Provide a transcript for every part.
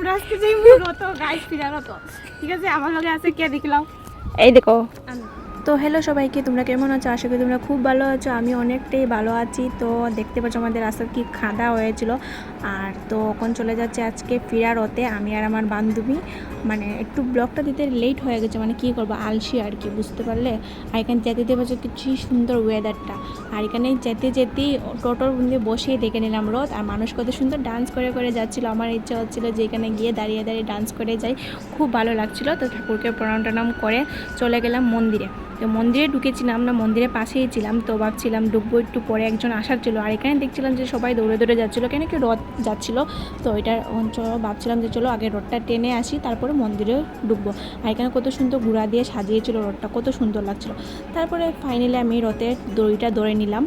আমরা আজকে যাই রত গাইস ফিরা রত ঠিক আছে আমার লগে আছে কে দেখলাম এই দেখো। তো হ্যালো সবাইকে, তোমরা কেমন আছো? আশা করি তোমরা খুব ভালো আছো। আমি অনেকটাই ভালো আছি। তো দেখতে পাচ্ছ আমাদের রাস্তার কি খাদা হয়েছিল। আর তো এখন চলে যাচ্ছে আজকে ফিরারতে আমি আর আমার বান্ধবী। মানে একটু ব্লগটা দিতে লেট হয়ে গেছে, মানে কী করবো, আলসি আর কি, বুঝতে পারলে। আর এখানে যেতে যেতে পারছো কি সুন্দর ওয়েদারটা। আর এখানে যেতে যেতেই টোটোর মধ্যে বসেই দেখে নিলাম রথ, আর মানুষ কত সুন্দর ডান্স করে করে যাচ্ছিলো। আমার ইচ্ছা হচ্ছিলো যে এখানে গিয়ে দাঁড়িয়ে দাঁড়িয়ে ডান্স করে যাই, খুব ভালো লাগছিলো। তো ঠাকুরকে প্রণাম টনাম করে চলে গেলাম মন্দিরে। তো মন্দিরে ঢুকেছিলাম না, মন্দিরের পাশেই ছিলাম। তো ভাবছিলাম ঢুকবো, একটু পরে একজন আসার ছিল। আর এখানে দেখছিলাম যে সবাই দৌড়ে দৌড়ে যাচ্ছিলো, কেন কি রথ যাচ্ছিলো। তো এটার ভাবছিলাম যে চলো আগে রথটা টেনে আসি, তারপরে মন্দিরে ঢুকবো। আর এখানে কত সুন্দর ঘোড়া দিয়ে সাজিয়েছিল রথটা, কত সুন্দর লাগছিলো। তারপরে ফাইনালি আমি রথের দড়িটা ধরে নিলাম।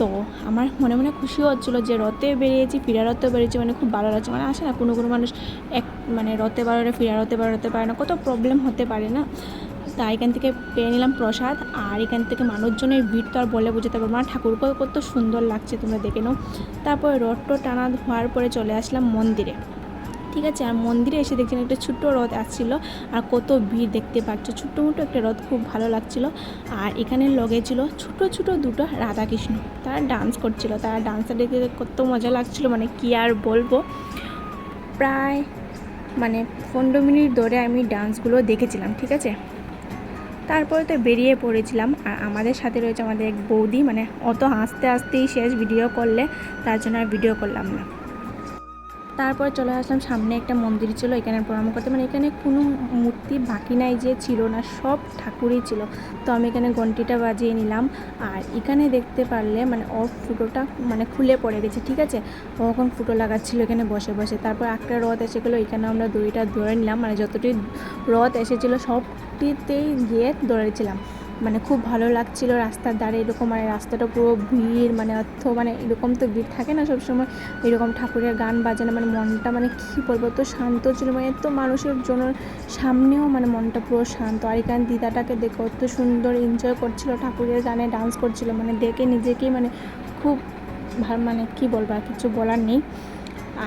তো আমার মনে মনে খুশি হচ্ছিলো যে রথে বেরিয়েছি, ফিরা রথে বেরিয়েছি, মানে খুব ভালো লাগছে। মানে আসে না কোনো কোনো মানুষ মানে রথে বারোরে ফিরা রথে বারোতে পারে না, কত প্রবলেম হতে পারে না। তা এখান থেকে পেয়ে নিলাম প্রসাদ। আর এখান থেকে মানুষজনের ভিড় তো আর বলে বোঝাতে পারবো না, ঠাকুরকেও কত সুন্দর লাগছে, তোমরা দেখে নাও। তারপরে রথটা টানা হওয়ার পরে চলে আসলাম মন্দিরে, ঠিক আছে। আর মন্দিরে এসে দেখছিলাম একটা ছোট্ট রথ আসছিলো, আর কত ভিড় দেখতে পাচ্ছ, ছোট্টো মোটো একটা রথ, খুব ভালো লাগছিলো। আর এখানে লগে ছিল ছোটো ছোটো দুটো রাধাকৃষ্ণ, তারা ডান্স করছিল। তারা ডান্সটা দেখতে কত মজা লাগছিলো, মানে কি আর বলবো। প্রায় মানে 15 মিনিট ধরে আমি ডান্সগুলো দেখেছিলাম, ঠিক আছে। তারপরে তো বেরিয়ে পড়েছিলাম। আর আমাদের সাথে রয়েছে আমাদের এক বৌদি, মানে অত হাসতে হাসতেই শেষ ভিডিও করলে, তার জন্য আর ভিডিও করলাম না। তারপরে চলে আসলাম সামনে একটা মন্দির ছিল, এখানে প্রণাম করতে। মানে এখানে কোনো মূর্তি বাকি নাই যে ছিল না, সব ঠাকুরই ছিল। তো আমি এখানে ঘন্টিটা বাজিয়ে নিলাম। আর এখানে দেখতে পারলে মানে ওর ফুটোটা মানে খুলে পড়ে গেছে, ঠিক আছে। ও এখন ফুটো লাগাচ্ছিল এখানে বসে বসে। তারপর একটা রথ এসে গেলো, এখানে আমরা দড়িটা ধরে নিলাম। মানে যতটি রথ এসেছিলো সবটিতেই গিয়ে ধরেছিলাম। মানে খুব ভালো লাগছিল রাস্তার ধারে এরকম, মানে রাস্তাটা পুরো ভিড়, মানে মানে এরকম তো ভিড় থাকে না সবসময়, এরকম ঠাকুরের গান বাজানো, মানে মনটা মানে কী বলবো, তো শান্ত ছিল। মানে এত মানুষের জন্য সামনেও মানে মনটা পুরো শান্ত। আর এখানে দিদাটাকে দেখে অত সুন্দর এনজয় করছিল, ঠাকুরের গানে ডান্স করছিল, মানে দেখে নিজেকেই মানে খুব মানে কী বলবো, আর কিছু বলার নেই।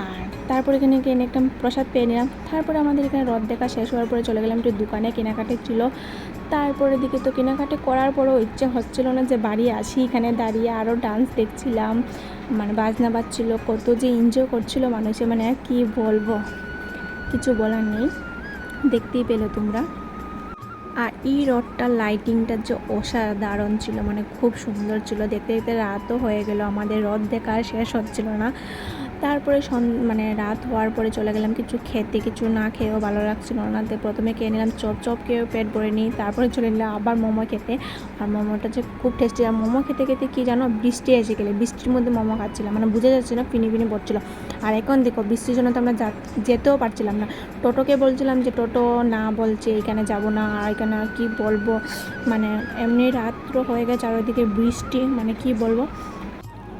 আর তারপরে এখানে এনে একটা প্রসাদ পেয়ে নিলাম। তারপরে আমাদের এখানে রথ দেখা শেষ হওয়ার পরে চলে গেলাম একটু দোকানে, কেনাকাটি ছিল। তারপরে দিকে তো কেনাকাটি করার পরেও ইচ্ছে হচ্ছিল না যে বাড়ি আসি, এখানে দাঁড়িয়ে আরও ডান্স দেখছিলাম, মানে বাজনা বাজছিল, কত যে এনজয় করছিল মানুষে, মানে আর কী বলবো, কিছু বলার নেই, দেখতেই পেলো তোমরা। আর এই রথটার লাইটিংটা যে অসাধারণ ছিল, মানে খুব সুন্দর ছিল। দেখতে দেখতে রাতও হয়ে গেল, আমাদের রথ দেখা শেষ হচ্ছিল না। তারপরে মানে রাত হওয়ার পরে চলে গেলাম কিছু খেতে, কিছু না খেয়েও ভালো লাগছিল না। তো প্রথমে খেয়ে নিলাম চপ, চপ খেয়েও পেট ভরে নিই। তারপরে চলে নিলাম আবার মোমো খেতে। আর মোমোটা যে খুব টেস্টি। আর মোমো খেতে খেতে কী জানো, বৃষ্টি এসে গেলে বৃষ্টির মধ্যে মোমো খাচ্ছিলাম, মানে বুঝে যাচ্ছে না, ফিনি ফিনি পড়ছিল। আর এখন দেখো বৃষ্টির জন্য তো আমরা যেতেও পারছিলাম না। টোটোকে বলছিলাম যে টোটো না বলছে এখানে যাব না। আর এখানে আর কী বলবো, মানে এমনি রাত্র হয়ে গেছে আর ওইদিকে বৃষ্টি, মানে কি বলবো।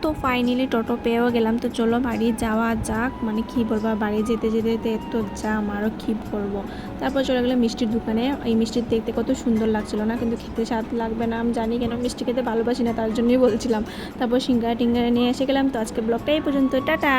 তো ফাইনালি টোটো পেয়েও গেলাম। তো চলো বাড়ি যাওয়া যাক, মানে কী বলবো, বাড়ি যেতে যেতে এত জাম, আরও কী বলবো। তারপর চলে গেলাম মিষ্টির দোকানে। এই মিষ্টি দেখতে কত সুন্দর লাগছিল না, কিন্তু খেতে স্বাদ লাগবে না আমি জানি, কেন মিষ্টি খেতে ভালোবাসি না, তার জন্যই বলছিলাম। তারপর সিঙ্গারা টিঙ্গারা নিয়ে এসে গেলাম। তো আজকে ব্লগটা এই পর্যন্ত, টাটা।